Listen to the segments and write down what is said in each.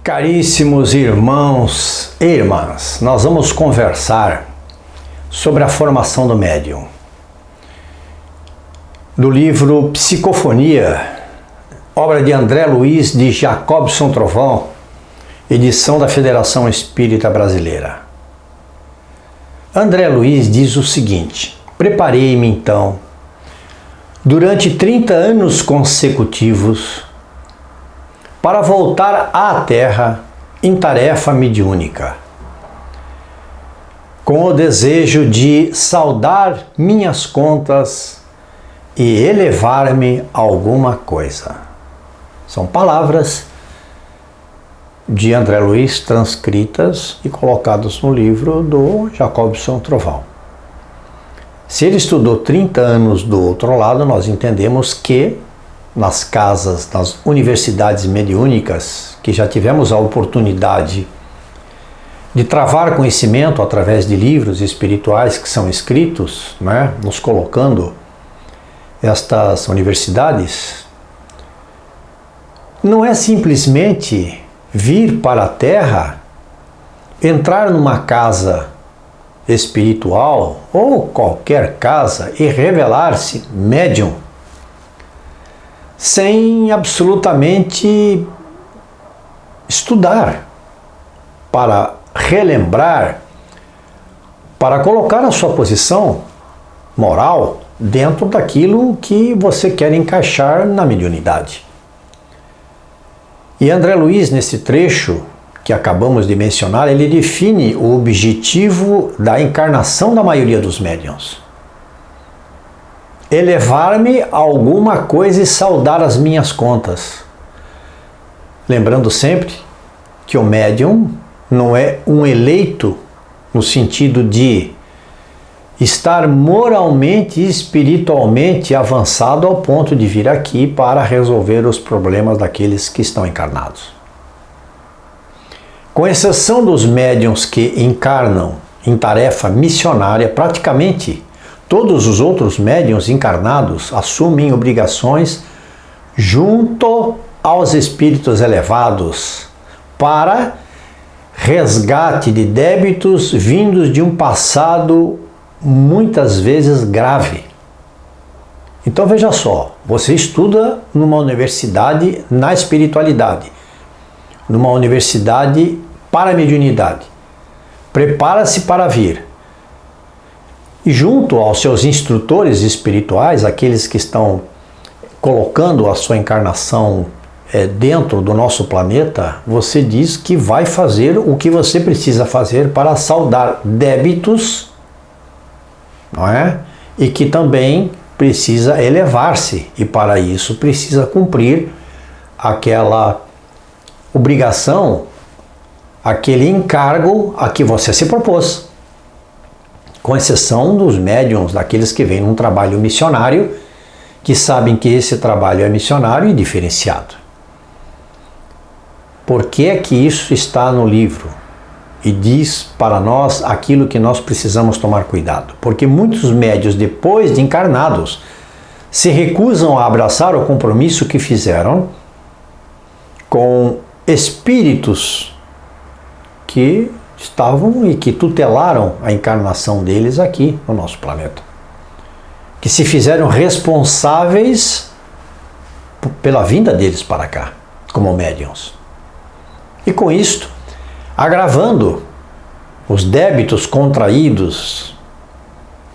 Caríssimos irmãos e irmãs, nós vamos conversar sobre a formação do médium. Do livro Psicofonia, obra de André Luiz de Jacobson Trovão, edição da Federação Espírita Brasileira. André Luiz diz o seguinte: preparei-me então, durante 30 anos consecutivos, para voltar à Terra em tarefa mediúnica, com o desejo de saldar minhas contas e elevar-me a alguma coisa. São palavras de André Luiz transcritas e colocadas no livro do Jacobson Trovão. Se ele estudou 30 anos do outro lado, nós entendemos que nas casas, nas universidades mediúnicas, que já tivemos a oportunidade de travar conhecimento através de livros espirituais que são escritos, nos colocando estas universidades, não é simplesmente vir para a Terra, entrar numa casa espiritual ou qualquer casa e revelar-se médium, sem absolutamente estudar, para relembrar, para colocar a sua posição moral dentro daquilo que você quer encaixar na mediunidade. E André Luiz, nesse trecho que acabamos de mencionar, ele define o objetivo da encarnação da maioria dos médiuns: elevar-me a alguma coisa e saldar as minhas contas. Lembrando sempre que o médium não é um eleito no sentido de estar moralmente e espiritualmente avançado ao ponto de vir aqui para resolver os problemas daqueles que estão encarnados. Com exceção dos médiuns que encarnam em tarefa missionária, praticamente todos os outros médiuns encarnados assumem obrigações junto aos espíritos elevados para resgate de débitos vindos de um passado muitas vezes grave. Então veja só, você estuda numa universidade na espiritualidade, numa universidade para a mediunidade, prepara-se para vir. E junto aos seus instrutores espirituais, aqueles que estão colocando a sua encarnação dentro do nosso planeta, você diz que vai fazer o que você precisa fazer para saldar débitos, não é? E que também precisa elevar-se, e para isso precisa cumprir aquela obrigação, aquele encargo a que você se propôs. Com exceção dos médiuns, daqueles que vêm num trabalho missionário, que sabem que esse trabalho é missionário e diferenciado. Por que é que isso está no livro? E diz para nós aquilo que nós precisamos tomar cuidado. Porque muitos médiuns, depois de encarnados, se recusam a abraçar o compromisso que fizeram com espíritos que estavam e que tutelaram a encarnação deles aqui no nosso planeta, que se fizeram responsáveis pela vinda deles para cá, como médiuns. E com isto, agravando os débitos contraídos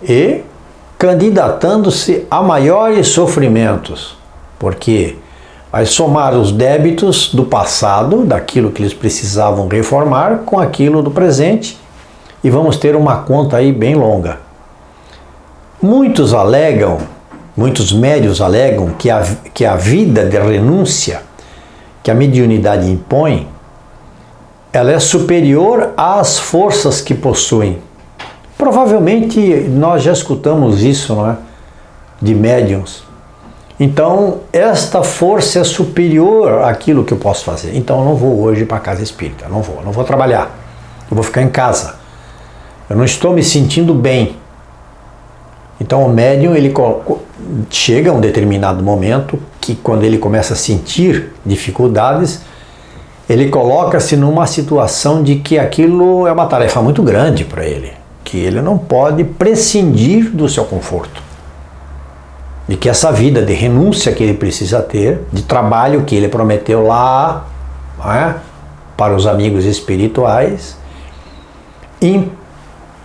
e candidatando-se a maiores sofrimentos, porque vai somar os débitos do passado, daquilo que eles precisavam reformar, com aquilo do presente, e vamos ter uma conta aí bem longa. Muitos médiuns alegam que a vida de renúncia que a mediunidade impõe, ela é superior às forças que possuem. Provavelmente nós já escutamos isso, não é? De médiuns. Então, esta força é superior àquilo que eu posso fazer. Então, eu não vou hoje para a casa espírita, não vou trabalhar. Eu vou ficar em casa. Eu não estou me sentindo bem. Então, o médium, ele chega a um determinado momento que, quando ele começa a sentir dificuldades, ele coloca-se numa situação de que aquilo é uma tarefa muito grande para ele, que ele não pode prescindir do seu conforto. De que essa vida de renúncia que ele precisa ter, de trabalho que ele prometeu lá, não é, para os amigos espirituais,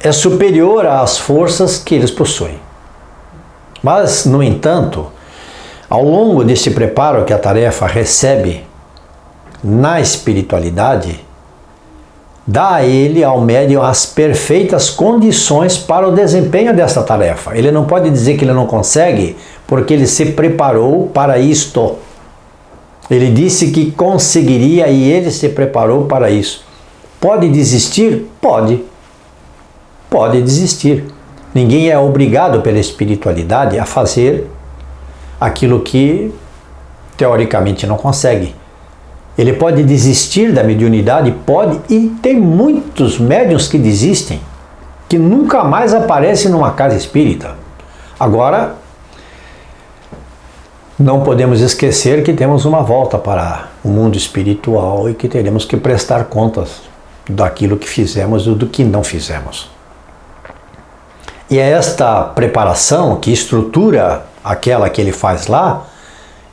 é superior às forças que eles possuem. Mas, no entanto, ao longo desse preparo que a tarefa recebe na espiritualidade, dá a ele, ao médium, as perfeitas condições para o desempenho dessa tarefa. Ele não pode dizer que ele não consegue, porque ele se preparou para isto. Ele disse que conseguiria e ele se preparou para isso. Pode desistir? Pode. Pode desistir. Ninguém é obrigado pela espiritualidade a fazer aquilo que teoricamente não consegue. Ele pode desistir da mediunidade, pode, e tem muitos médiuns que desistem, que nunca mais aparecem numa casa espírita. Agora, não podemos esquecer que temos uma volta para o mundo espiritual e que teremos que prestar contas daquilo que fizemos e do que não fizemos. E é esta preparação que estrutura aquela que ele faz lá,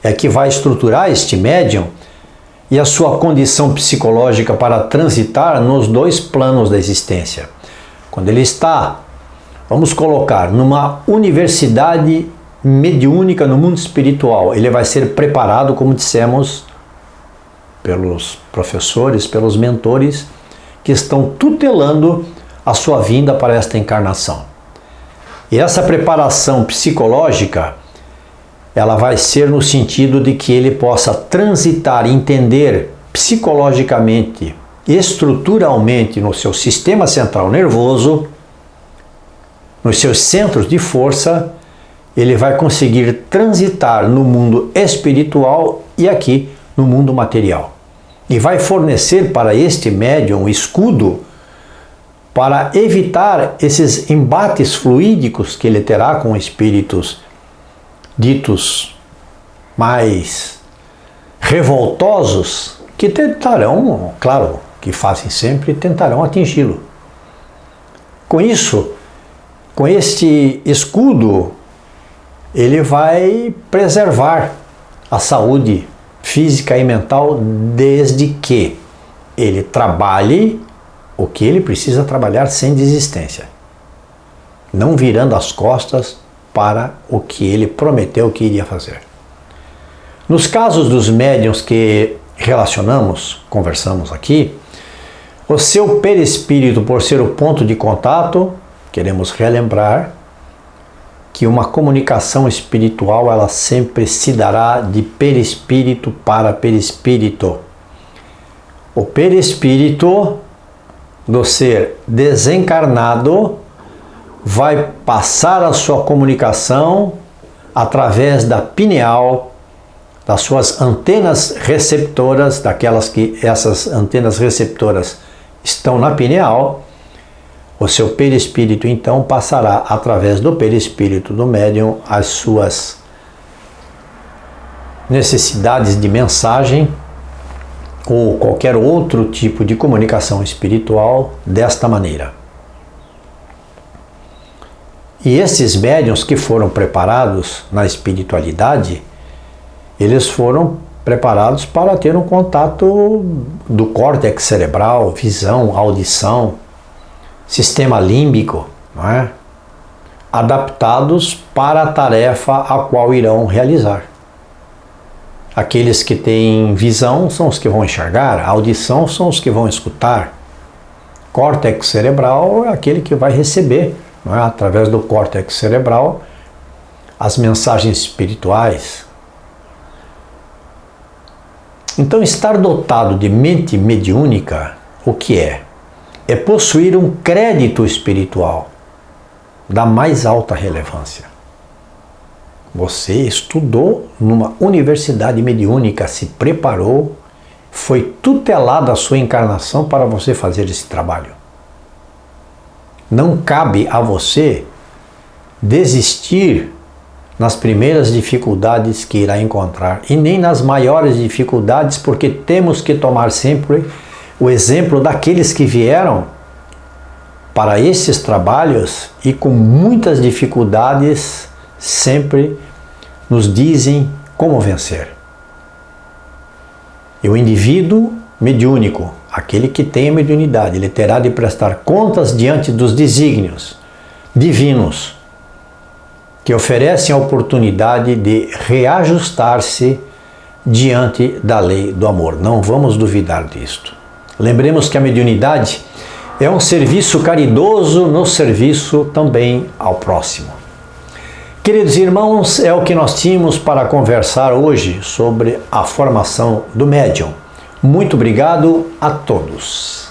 é que vai estruturar este médium e a sua condição psicológica para transitar nos dois planos da existência. Quando ele está, vamos colocar, numa universidade mediúnica no mundo espiritual, ele vai ser preparado, como dissemos, pelos professores, pelos mentores que estão tutelando a sua vinda para esta encarnação. E essa preparação psicológica, ela vai ser no sentido de que ele possa transitar, entender psicologicamente, estruturalmente no seu sistema central nervoso, nos seus centros de força, ele vai conseguir transitar no mundo espiritual e aqui no mundo material. E vai fornecer para este médium um escudo para evitar esses embates fluídicos que ele terá com espíritos ditos mais revoltosos, que tentarão, claro, que fazem sempre, tentarão atingi-lo. Com isso, com este escudo, ele vai preservar a saúde física e mental desde que ele trabalhe o que ele precisa trabalhar sem desistência, não virando as costas para o que ele prometeu que iria fazer. Nos casos dos médiuns que conversamos aqui, o seu perispírito, por ser o ponto de contato, queremos relembrar que uma comunicação espiritual, ela sempre se dará de perispírito para perispírito. O perispírito do ser desencarnado vai passar a sua comunicação através da pineal, das suas antenas receptoras, daquelas que essas antenas receptoras estão na pineal. O seu perispírito então passará através do perispírito do médium as suas necessidades de mensagem ou qualquer outro tipo de comunicação espiritual desta maneira. E esses médiuns que foram preparados na espiritualidade, eles foram preparados para ter um contato do córtex cerebral, visão, audição, sistema límbico, não é? Adaptados para a tarefa a qual irão realizar. Aqueles que têm visão são os que vão enxergar, a audição são os que vão escutar. Córtex cerebral é aquele que vai receber, não é? Através do córtex cerebral, as mensagens espirituais. Então, estar dotado de mente mediúnica, o que é? É possuir um crédito espiritual da mais alta relevância. Você estudou numa universidade mediúnica, se preparou, foi tutelada a sua encarnação para você fazer esse trabalho. Não cabe a você desistir nas primeiras dificuldades que irá encontrar e nem nas maiores dificuldades, porque temos que tomar sempre o exemplo daqueles que vieram para esses trabalhos e com muitas dificuldades sempre nos dizem como vencer. E o indivíduo mediúnico, aquele que tem a mediunidade, ele terá de prestar contas diante dos desígnios divinos que oferecem a oportunidade de reajustar-se diante da lei do amor. Não vamos duvidar disto. Lembremos que a mediunidade é um serviço caridoso no serviço também ao próximo. Queridos irmãos, é o que nós tínhamos para conversar hoje sobre a formação do médium. Muito obrigado a todos.